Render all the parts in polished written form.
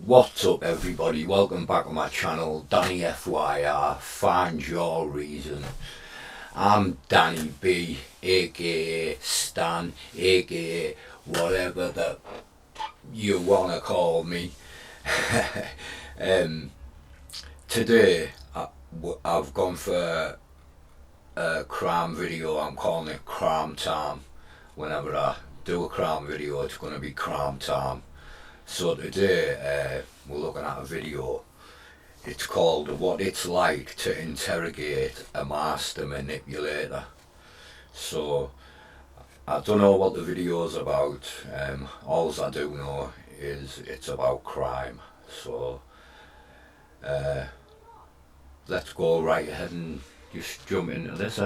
What's up everybody, welcome back on my channel, Danny FYR, find your reason. I'm Danny B, aka Stan, aka whatever that you wanna call me. Today I've gone for a crime video. I'm calling it crime time. Whenever I do a crime video, it's gonna be crime time. So today we're looking at a video. It's called What It's Like to Interrogate a Master Manipulator. So I don't know what the video's about. All I do know is it's about crime. So let's go right ahead and just jump into this,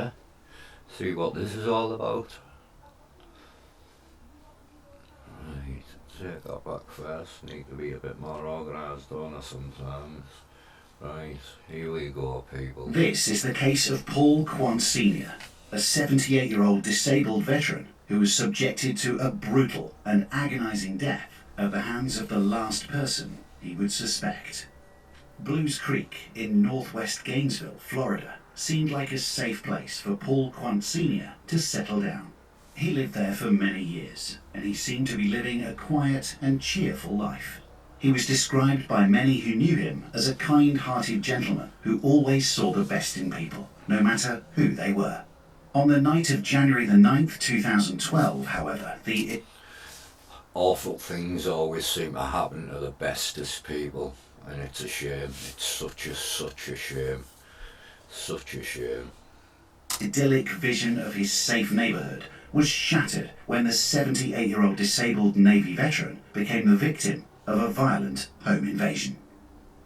see what this is all about. Right, take that back first. Need to be a bit more organised, don't I, sometimes? Right, here we go, people. This is the case of Paul Quant Sr., a 78-year-old disabled veteran who was subjected to a brutal and agonising death at the hands of the last person he would suspect. Blues Creek in northwest Gainesville, Florida, seemed like a safe place for Paul Quant Sr. to settle down. He lived there for many years, and he seemed to be living a quiet and cheerful life. He was described by many who knew him as a kind-hearted gentleman who always saw the best in people, no matter who they were. On the night of January the 9th, 2012, however, the awful things always seem to happen to the bestest people, and it's a shame. It's such a shame. Such a shame. idyllic vision of his safe neighbourhood was shattered when the 78-year-old disabled Navy veteran became the victim of a violent home invasion.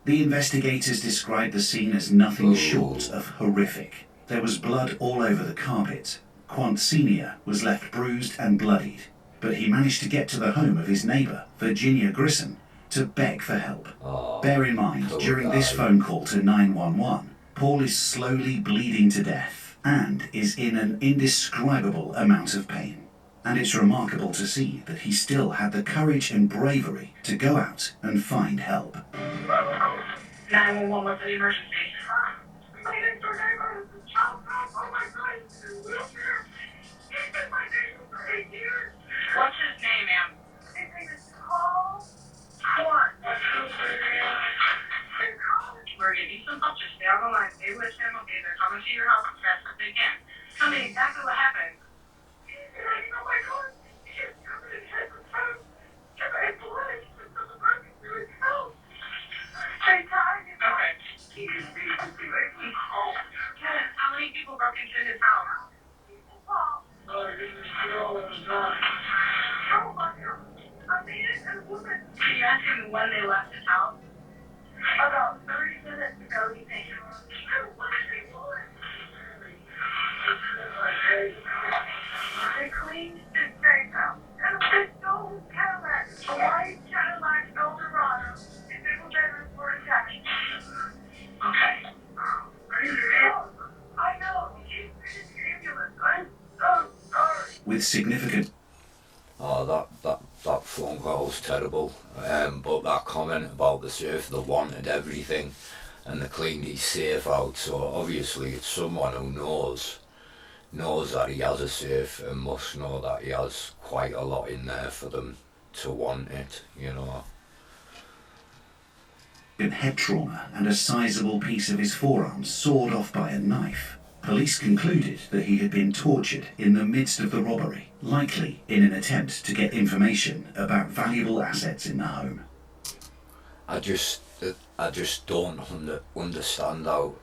The investigators described the scene as nothing short of horrific. There was blood all over the carpet. Quant Sr. was left bruised and bloodied, but he managed to get to the home of his neighbour, Virginia Grissom, to beg for help. Bear in mind, during this phone call to 911, Paul is slowly bleeding to death and is in an indescribable amount of pain. And it's remarkable to see that he still had the courage and bravery to go out and find help. 911, what's the emergency? My next door neighbor is a child. Oh my God, he's in a wheelchair. He's been my neighbor for 8 years. What's his name, ma'am? His name is Paul Quant. We're gonna need some help. Just stay on the line. Stay with him. Okay, they're coming to your house as fast as they can. Tell me exactly what happened. Oh my God, he's covered in head and toes. Covered in blood. He's running through his house. Stay tight. Okay. He's basically like, oh. Yes, how many people broke into his house? Oh, my God. A man and a woman. Can you ask him when they left his house? About 30 minutes ago, you think. They cleaned his safe out. And a big gold Cadillac. A white Cadillac Eldorado. And they were bedroom for attack. Okay. I know. He's in an ambulance. I'm so sorry. With significant That phone call was terrible. But that comment about the safe, they wanted everything and they cleaned his safe out, so obviously it's someone who knows that he has a safe and must know that he has quite a lot in there for them to want it, you know. head trauma and a sizable piece of his forearm sawed off by a knife. Police concluded that he had been tortured in the midst of the robbery, likely in an attempt to get information about valuable assets in the home. I just don't understand how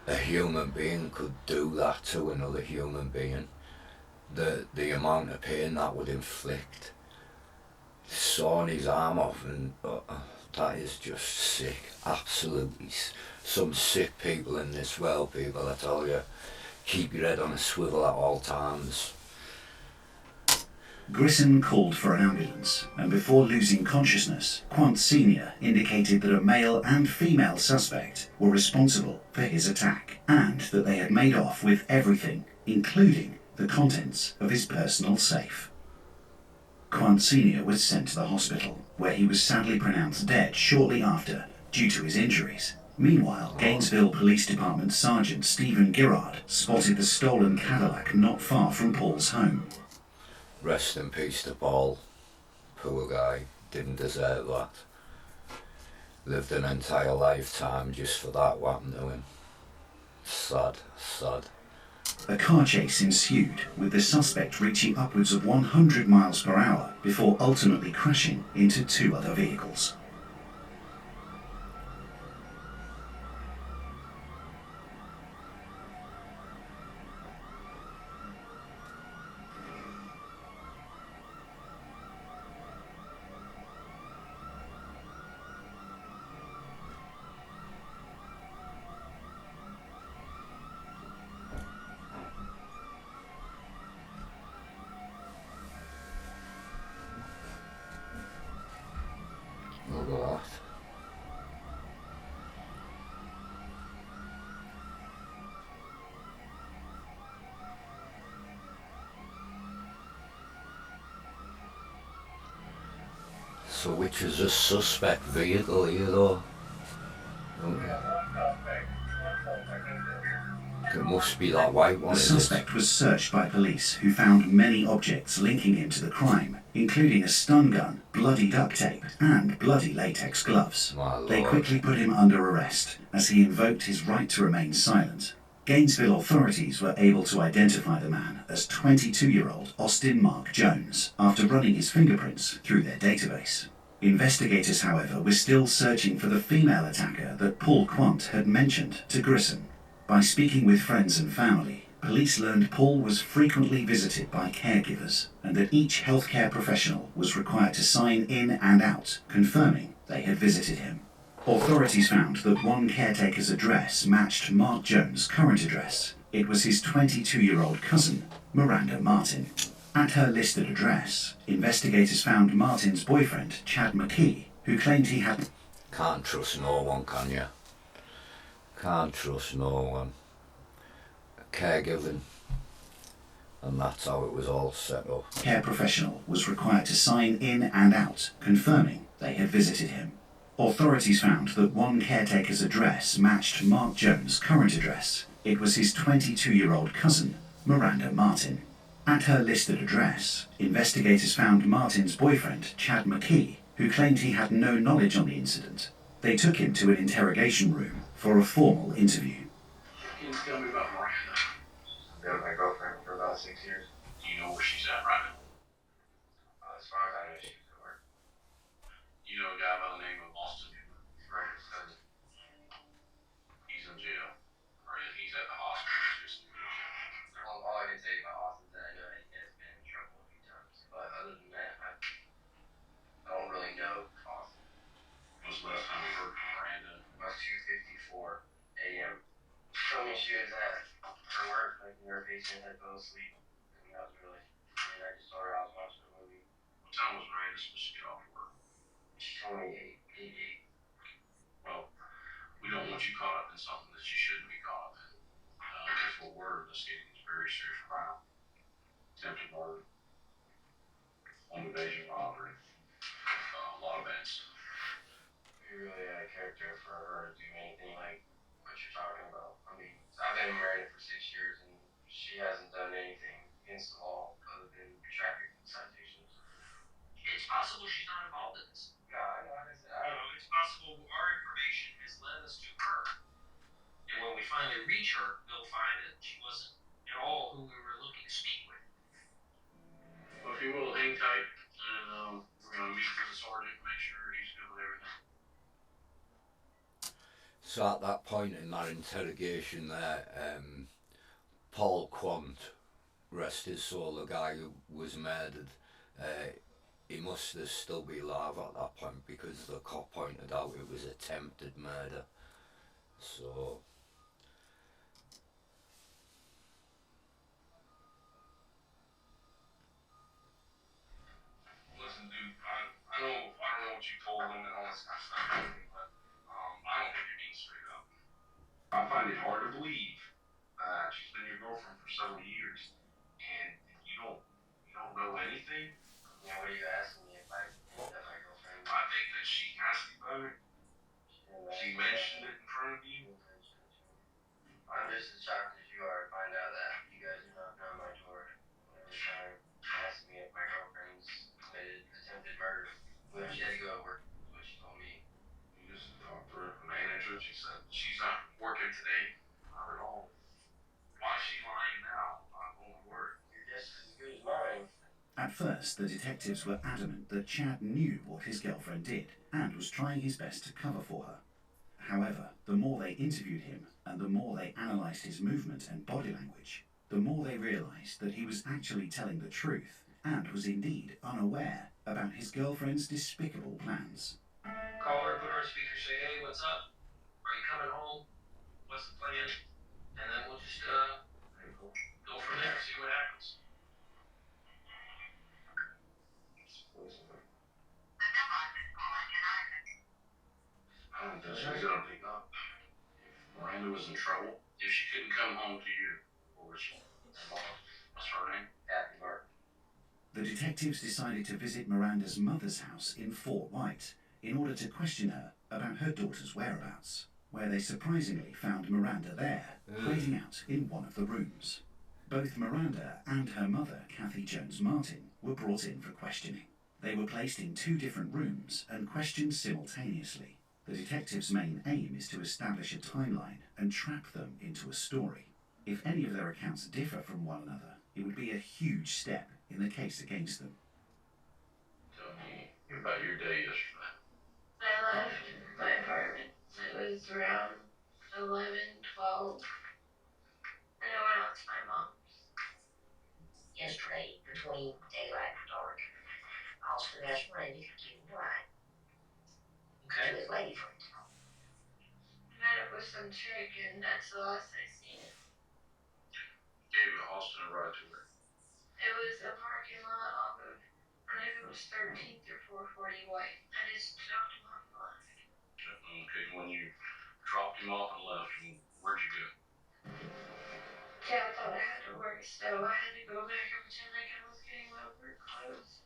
a human being could do that to another human being. The amount of pain that would inflict. Sawing his arm off, and that is just sick. Absolutely. Some sick people in this world, people, I tell you. Keep your head on a swivel at all times. Grissom called for an ambulance, and before losing consciousness, Quant Sr. indicated that a male and female suspect were responsible for his attack, and that they had made off with everything, including the contents of his personal safe. Quant Sr. was sent to the hospital, where he was sadly pronounced dead shortly after due to his injuries. Meanwhile, Gainesville Police Department Sergeant Stephen Girard spotted the stolen Cadillac not far from Paul's home. Rest in peace to Paul. Poor guy, didn't deserve that. Lived an entire lifetime just for that what happened to him. Sad, sad. A car chase ensued, with the suspect reaching upwards of 100 miles per hour before ultimately crashing into two other vehicles. Look at that. So which is a suspect vehicle here though? It must be that white one. The suspect was searched by police, who found many objects linking him to the crime, including a stun gun, bloody duct tape, and bloody latex gloves. They quickly put him under arrest, as he invoked his right to remain silent. Gainesville authorities were able to identify the man as 22-year-old Austin Mark Jones, after running his fingerprints through their database. Investigators, however, were still searching for the female attacker that Paul Quant had mentioned to Grissom. By speaking with friends and family, police learned Paul was frequently visited by caregivers and that each healthcare professional was required to sign in and out, confirming they had visited him. Authorities found that one caretaker's address matched Mark Jones' current address. It was his 22-year-old cousin, Miranda Martin. At her listed address, investigators found Martin's boyfriend, Chad McKee, who claimed he had... Can't trust no one, can you? Can't trust no one. Caregiving. And that's how it was all set up. Care professional was required to sign in and out, confirming they had visited him. Authorities found that one caretaker's address matched Mark Jones' current address. It was his 22-year-old cousin, Miranda Martin. At her listed address, investigators found Martin's boyfriend, Chad McKee, who claimed he had no knowledge on the incident. They took him to an interrogation room for a formal interview. Can you tell me about Miranda? I've been with my girlfriend for about 6 years. Do you know where she's at right now? As far as I know, she's at work. You know a guy by the name of Austin? Right, his cousin. He's in jail. Or he's at the hospital. He's just in jail. All I can say about Austin is that I know that he has been in trouble a few times. But other than that, I don't really know Austin. When was the last time you heard from Miranda? About 2:54 a.m. She told me she was at her work, like in her patient had fell asleep. And that was really, and I just saw her, I was watching a movie. What time was Miranda supposed to get off work? She told me 8. Well, we don't want you caught up in something that you shouldn't be caught up in. If what we're investigating is a very serious crime. Attempted murder. Home invasion robbery. A lot of bad stuff. Be really out of character for her to do anything like what you're talking about. I mean, I've been married for 6 years and she hasn't done anything against the law other than traffic citations. It's possible she's not involved in this. No, I know. It's possible our information has led us to her. And when we finally reach her, we'll find that she wasn't at all who we were looking to speak with. Well, if you will, hang tight, and we're going to meet with the sergeant and make sure he's good with everything. So at that point in that interrogation there, Paul Quant, rest his soul, the guy who was murdered, he must have still be alive at that point because the cop pointed out it was attempted murder. So Listen, dude, I don't know what you told him and all this kind of stuff, but I don't think you're being straight up. I find it hard to believe that she's been your girlfriend for several years, and you don't know anything. Yeah, what are you asking me if I met my girlfriend? I think that she asked about it. She mentioned it in front of you. I'm just as shocked as you are to find out that you guys are knocking on my door every time asking me if my girlfriend's committed attempted murder when she had to go to work, is what she told me. You just talked to her manager. She said she's not working today. Not at all. Why is she lying now? Not going to work. Your guess is as good as mine. At first, the detectives were adamant that Chad knew what his girlfriend did and was trying his best to cover for her. However, the more they interviewed him and the more they analysed his movement and body language, the more they realised that he was actually telling the truth and was indeed unaware about his girlfriend's despicable plans. Call her, put her on speaker, say, hey, what's up? Are you coming home? What's the plan? And then we'll just go from there, see what happens. I don't think she's gonna pick up. If Miranda was in trouble, If she couldn't come home to you, what was she? what's her name? Kathy Martin. The detectives decided to visit Miranda's mother's house in Fort White in order to question her about her daughter's whereabouts, where they surprisingly found Miranda there, hiding out in one of the rooms. Both Miranda and her mother, Kathy Jones Martin, were brought in for questioning. They were placed in 2 different rooms and questioned simultaneously. The detectives' main aim is to establish a timeline and trap them into a story. If any of their accounts differ from one another, it would be a huge step in the case against them. Tell me about your day yesterday. I left my apartment. It was around 11, 12, and I went out to my mom's. Yesterday, between daylight and dark, Austin asked Randy to give him a ride to his lady friend. I met up with some chick, and that's the last I seen it. Gave Austin a ride to her. It was a parking lot off of, I don't know if it was 13th or 440 White. I just dropped him off and left. Okay, when you dropped him off and left, where'd you go? Yeah, I thought I had to work, so I had to go back and pretend like I was getting my work clothes.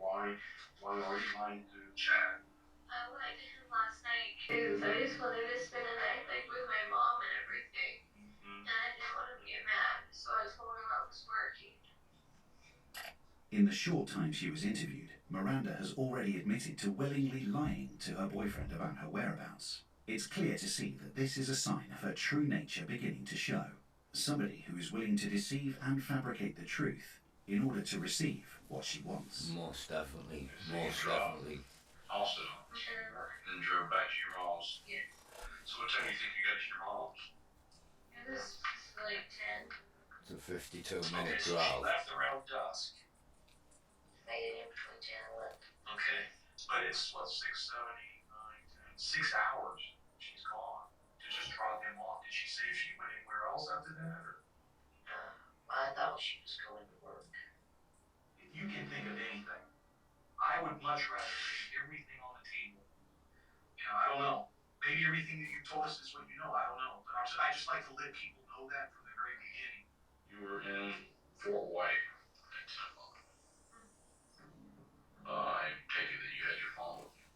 Why are you lying to Chad? I lied to him last night because I just wanted to spend the night like with my mom and everything. And I didn't want him to get mad, so I told him I was working. In the short time she was interviewed, Miranda has already admitted to willingly lying to her boyfriend about her whereabouts. It's clear to see that this is a sign of her true nature beginning to show. Somebody who is willing to deceive and fabricate the truth in order to receive what she wants. Most definitely. Most definitely. Austin, and drove back to your mom's. Yes. So what time do you think you got to your mom's? It was like 10. It's a 52-minute So she drive. left around dusk. Made it in between 10 and 11. Okay. But it's, 6, 7, 8, 9, 10, 6 hours she's gone to just drop him off. Did she say if she went anywhere else after that? Or? I thought she was going to work. If you can think of anything, I would much rather lay everything on the table. I don't know. Maybe everything that you told us is what you know. I don't know. But I just like to let people know that from the very beginning. You were in Fort White at 10 o'clock. I take it that you had your phone with you.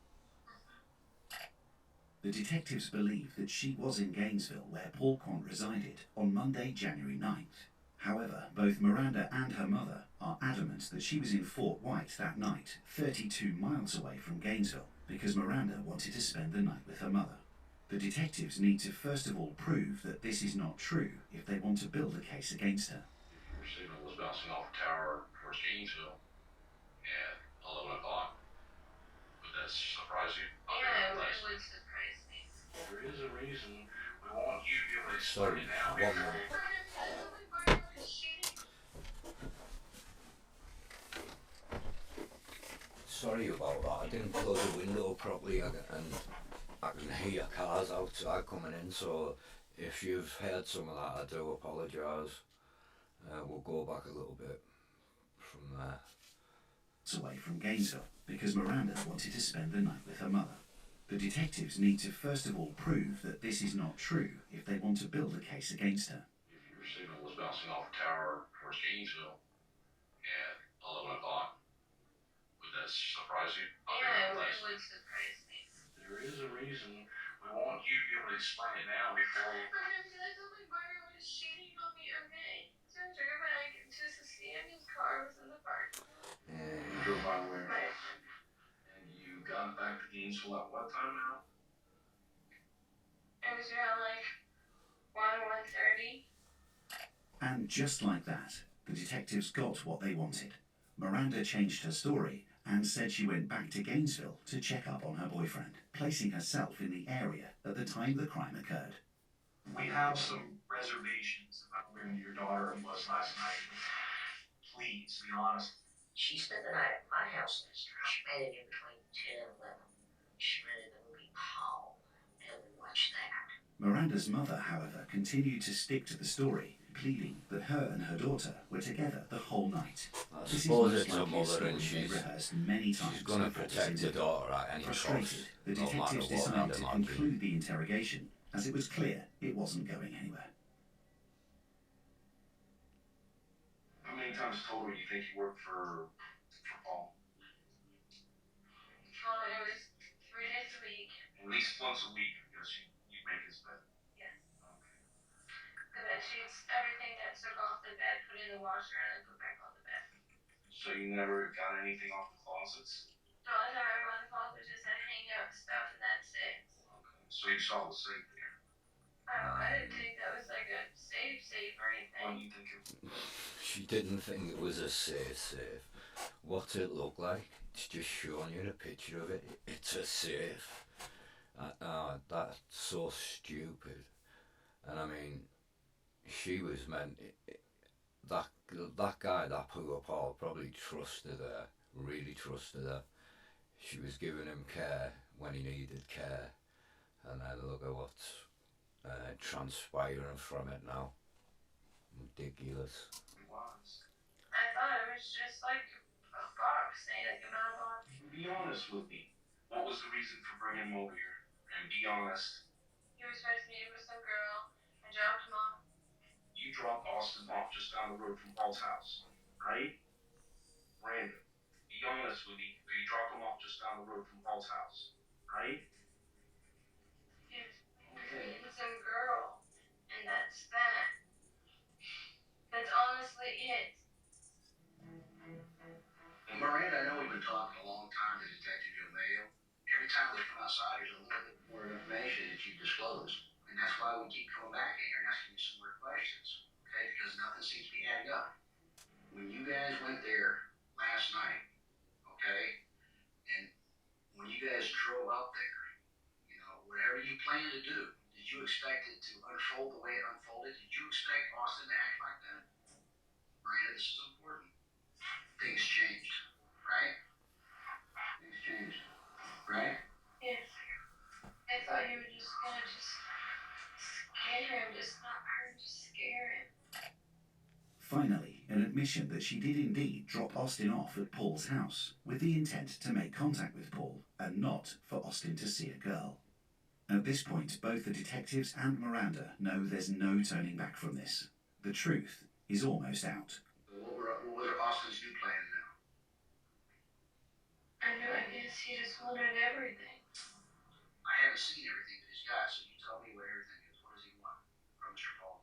The detectives believe that she was in Gainesville, where Paul Quant resided, on Monday, January 9th. However, both Miranda and her mother are adamant that she was in Fort White that night, 32 miles away from Gainesville, because Miranda wanted to spend the night with her mother. The detectives need to first of all prove that this is not true if they want to build a case against her. Your signal was bouncing off a tower towards Gainesville at 11 o'clock. Would that surprise you? Yeah, it would surprise me. Well, there is a reason we want you to be able to Sorry, explain it now. one minute. Sorry about that. I didn't close the window properly, and I can hear cars outside coming in, so if you've heard some of that, I do apologise. We'll go back a little bit from there. Away from Gainesville, because Miranda wanted to spend the night with her mother. The detectives need to first of all prove that this is not true if they want to build a case against her. If your signal was bouncing off a tower towards Gainesville at 11 o'clock, would that this surprise you? Yeah, it would surprise me. There is a reason. We want you to be able to explain it now before. I'm gonna be like, oh, my boyfriend was cheating on me, okay? So I drove back just to see him. His car was in the parking lot. You drove by where? Right. And you got back to Gainesville at what time now? It was around like 1:30. And just like that, the detectives got what they wanted. Miranda changed her story and said she went back to Gainesville to check up on her boyfriend, placing herself in the area at the time the crime occurred. We have some reservations about where your daughter was last night. Please be honest. She spent the night at my house last night. She made it in between 10 and 11. She rented the movie Paul, and we watched that. Miranda's mother, however, continued to stick to the story, pleading that her and her daughter were together the whole night. I This is suppose most it's a likely mother story and they she's rehearsed many times going to before protect this her incident. daughter at any cost, Frustrated, the no matter detectives what, decided I'd to imagine. conclude the interrogation, as it was clear it wasn't going anywhere. How many times total do you think you worked for Paul? Well, it was 3 days a week. At least once a week, I guess you'd make his bed. Yes. Okay. The bed sheets, everything that took off the bed, put in the washer, and then put back on the bed. So you never got anything off the closets? The only time I ever went to the closet just had to hang out stuff, and that's it. Okay. So you saw the safe there. I didn't think that was like a safe or anything. What do you think it was? She didn't think it was a safe. What's it look like? It's just showing you a picture of it. It's a safe. That's so stupid. And I mean, she was meant. That guy, that poor Paul, probably trusted her. Really trusted her. She was giving him care when he needed care, and then look at what's transpiring from it now. Ridiculous. It was. I thought it was just like a box, saying like a metal box. Be honest with me. What was the reason for bringing him over here? And be honest. He was supposed to meet with some girl. I dropped him off. You dropped Austin off just down the road from Paul's house, right? Brandon, be honest with me. You dropped him off just down the road from Paul's house, right? He was meeting some girl, and that's that. That's honestly it. Well, Miranda, I know we've been talking a long time to Detective Mayo. Every time we come outside, there's a little bit more information that you disclose. And that's why we keep coming back here and asking you some more questions, okay? Because nothing seems to be adding up. When you guys went there last night, okay, and when you guys drove up there, you know, whatever you planned to do, did you expect it to unfold the way it unfolded? Did you expect Austin to act like that? Miranda, this is important. Things changed, right? Things changed, right? Yes. I thought you were just gonna scare him, just not hurt, just scare him. Finally, an admission that she did indeed drop Austin off at Paul's house with the intent to make contact with Paul and not for Austin to see a girl. At this point, both the detectives and Miranda know there's no turning back from this. The truth is almost out. What were Austin's new plan now? I guess he just wanted everything. I haven't seen everything that he's got, so you tell me what everything is. What does he want from Mr. Paul?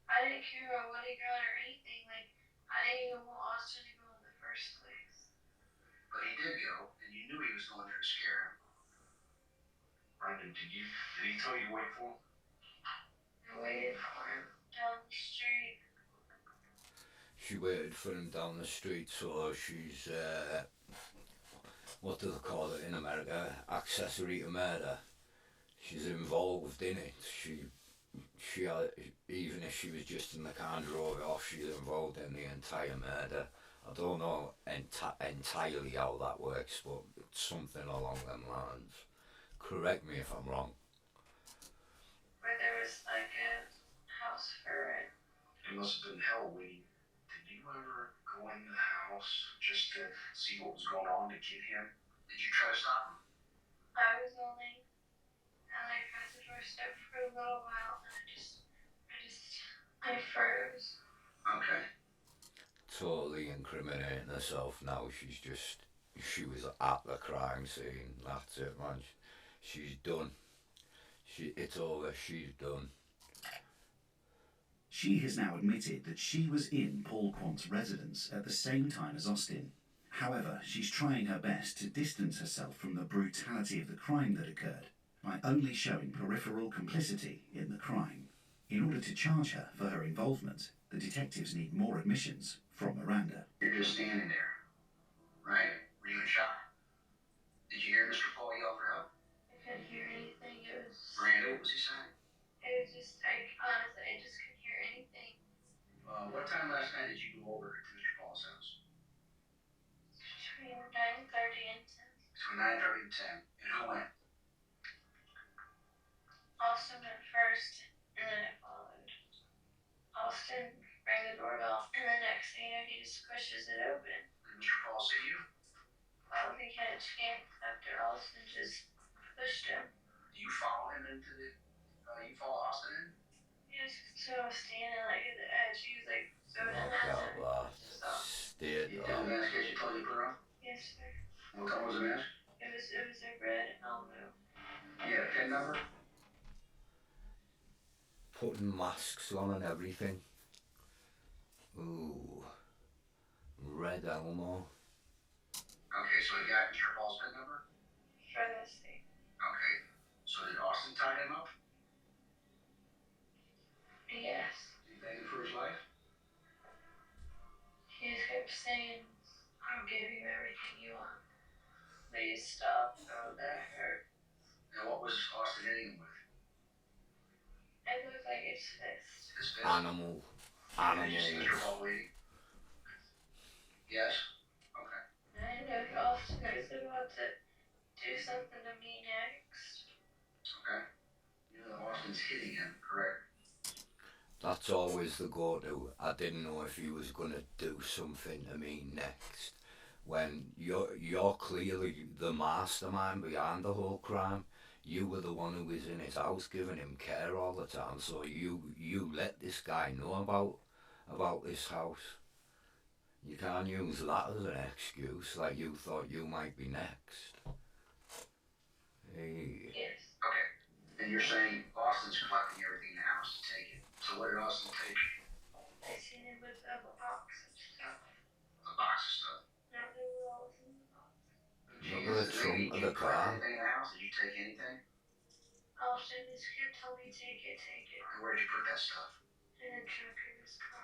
I didn't care about what he got or anything. Like, I didn't even want Austin to go in the first place. But he did go, and you knew he was going there to scare him. Brandon, did he tell you to wait for him? I waited for him down the street. She waited for him down the street, so she's what do they call it in America? Accessory to murder. She's involved in it. She even if she was just in the car and drove it off, she's involved in the entire murder. I don't know entirely how that works, but it's something along them lines. Correct me if I'm wrong. Where there was like a house for it. It must have been hell waiting. Did you ever go in the house just to see what was going on to get him? Did you try to stop him? I was only at like at the doorstep for a little while, and I froze. Okay. Totally incriminating herself now. She's just she was at the crime scene. That's it, man. She's done. It's over. She's done. She has now admitted that she was in Paul Quant's residence at the same time as Austin. However, she's trying her best to distance herself from the brutality of the crime that occurred by only showing peripheral complicity in the crime. In order to charge her for her involvement, the detectives need more admissions from Miranda. You're just standing there, right? Were you in shock? Did you hear Mr. Paul yell for help? I couldn't hear anything. It was. Miranda, what was he saying? It was just. Honestly, I just couldn't hear anything. What time last night did you go over to Mr. Paul's house? Between 9:30 and 10. Between 9:30 and 10. And who went? Austin went first, and then I followed. Austin rang the doorbell, and the next thing you know, he just pushes it open. Did Mr. Paul see you? I don't think he had a chance after Austin just pushed him. Do you follow him into the? You follow Austin in? Yes, so I was standing like at the edge. He was like so Look down at there. that. So, Stayed You did the mask that you told you to put on? yes, sir. What color was the mask? It was a red Elmo. You had a PIN number? Putting masks on and everything. Ooh. Red Elmo. Okay, so he got Mr. Paul's PIN number? For this thing. Okay. So did Austin tie him up? Yes. Is he begging for his life? He just kept saying, I'll give you everything you want. Please stop. Oh, that hurt. And what was Austin hitting him with? It looked like his fist. His fist? Animal. Did you see Mr. Animals. Paul waiting? Yes? Okay. I know if Austin is about to do something to me next. Okay. You know Austin's hitting him, correct? That's always the go-to. I didn't know if he was gonna do something to me next. When you're clearly the mastermind behind the whole crime. You were the one who was in his house giving him care all the time. So you let this guy know about this house. You can't use that as an excuse, like you thought you might be next. Hey. Yes. Okay. And you're saying Austin's collecting everything in the house to take it. So what did Austin take? I seen him with a box of stuff. A box of stuff. Now there were all in the box. Look at the trunk of the car. Anything in the house? Did you take anything? Austin just kept telling me, take it. And where did you put that stuff? In the trunk of his car.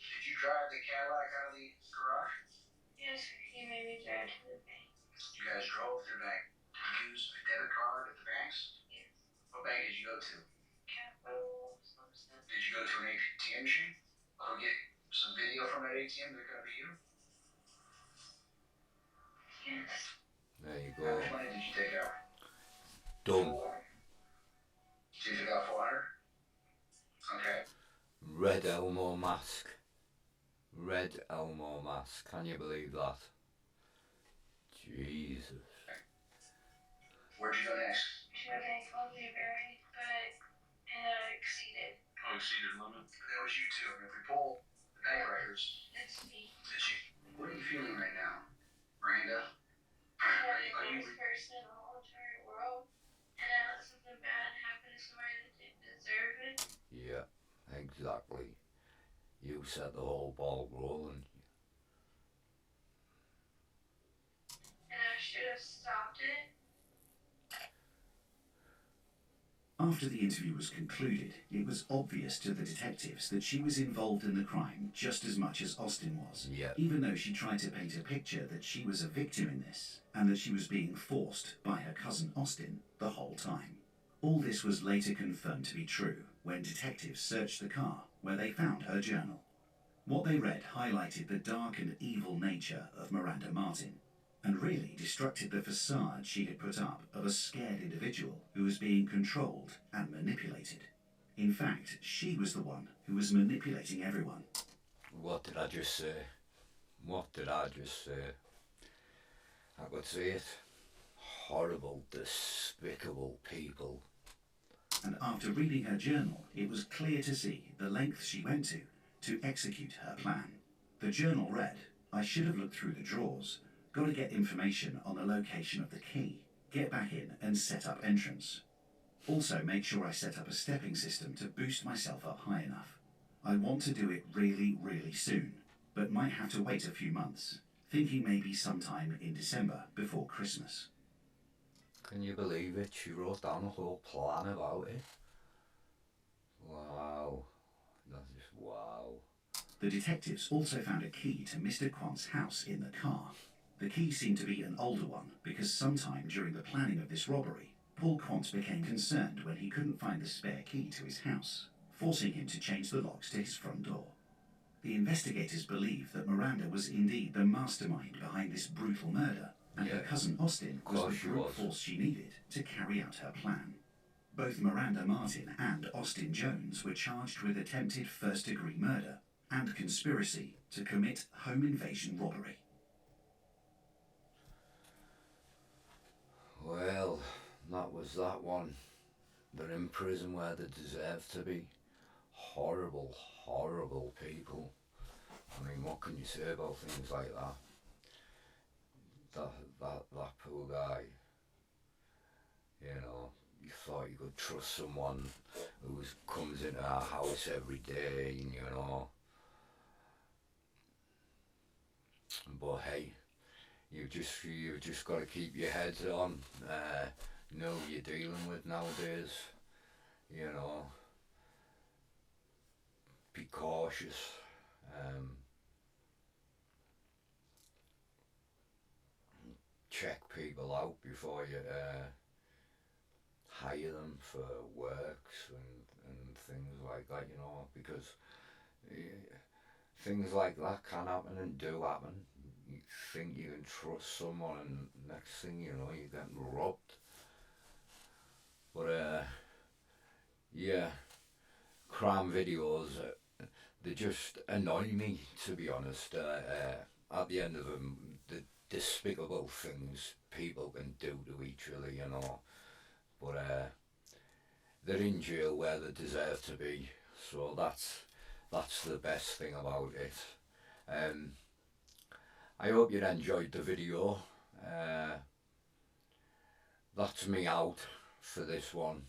Did you drive the Cadillac out of the garage? Yes, he made me drive to the bank. You guys drove to the bank. Did you use a debit card at the banks? Yes. What bank did you go to? Capital something. Did you go to an ATM machine? Go get some video from that ATM? They're gonna be you? Yes. There you How go. much money did you take out? Done. So you took out 400? Okay. Red Elmo mask. Red Elmo mask. Can you believe that? Jesus. Where'd you go next? To a bank called Newberry, but it exceeded. Oh, exceeded limit. That was you too. And if we pull the bank records, It's me. did you? What are you feeling right now, Miranda? I'm Are the you? worst person in the whole entire world, and I let something bad happen to somebody that didn't deserve it. Yeah, exactly. You set the whole ball rolling. And I should have stopped it. After the interview was concluded, it was obvious to the detectives that she was involved in the crime just as much as Austin was. Yeah. Even though she tried to paint a picture that she was a victim in this, and that she was being forced by her cousin Austin the whole time. All this was later confirmed to be true when detectives searched the car where they found her journal. What they read highlighted the dark and evil nature of Miranda Martin, and really destructed the facade she had put up of a scared individual who was being controlled and manipulated. In fact, she was the one who was manipulating everyone. What did I just say? What did I just say? I could see it. Horrible, despicable people. And after reading her journal, it was clear to see the lengths she went to execute her plan. The journal read, "I should have looked through the drawers, Got to get information on the location of the key, get back in and set up entrance. Also make sure I set up a stepping system to boost myself up high enough. I want to do it really, really soon, but might have to wait a few months, thinking maybe sometime in December before Christmas. Can you believe it? She wrote down a whole plan about it. Wow. That's just wow. The detectives also found a key to Mr. Quant's house in the car. The key seemed to be an older one because sometime during the planning of this robbery, Paul Quant became concerned when he couldn't find the spare key to his house, forcing him to change the locks to his front door. The investigators believe that Miranda was indeed the mastermind behind this brutal murder, and her cousin Austin was the brute force she needed to carry out her plan. Both Miranda Martin and Austin Jones were charged with attempted first-degree murder and conspiracy to commit home invasion robbery. Well, that was that one. They're in prison where they deserve to be. Horrible, horrible people. I mean, what can you say about things like that? That poor guy. You know, you thought you could trust someone who comes into our house every day, you know. But hey, you've just got to keep your heads on. Know what you're dealing with nowadays. You know, be cautious. Check people out before you hire them for works and things like that, you know, because things like that can happen and do happen. You think you can trust someone and next thing you know you're getting robbed. But yeah, crime videos, they just annoy me, to be honest. At the end of them, the despicable things people can do to each other, you know. But they're in jail where they deserve to be, so that's the best thing about it. I hope you enjoyed the video. That's me out for this one.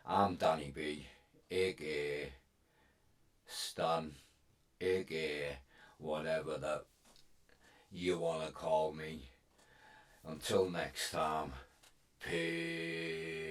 I'm Danny B, aka Stan, aka whatever that you want to call me. Until next time, peace.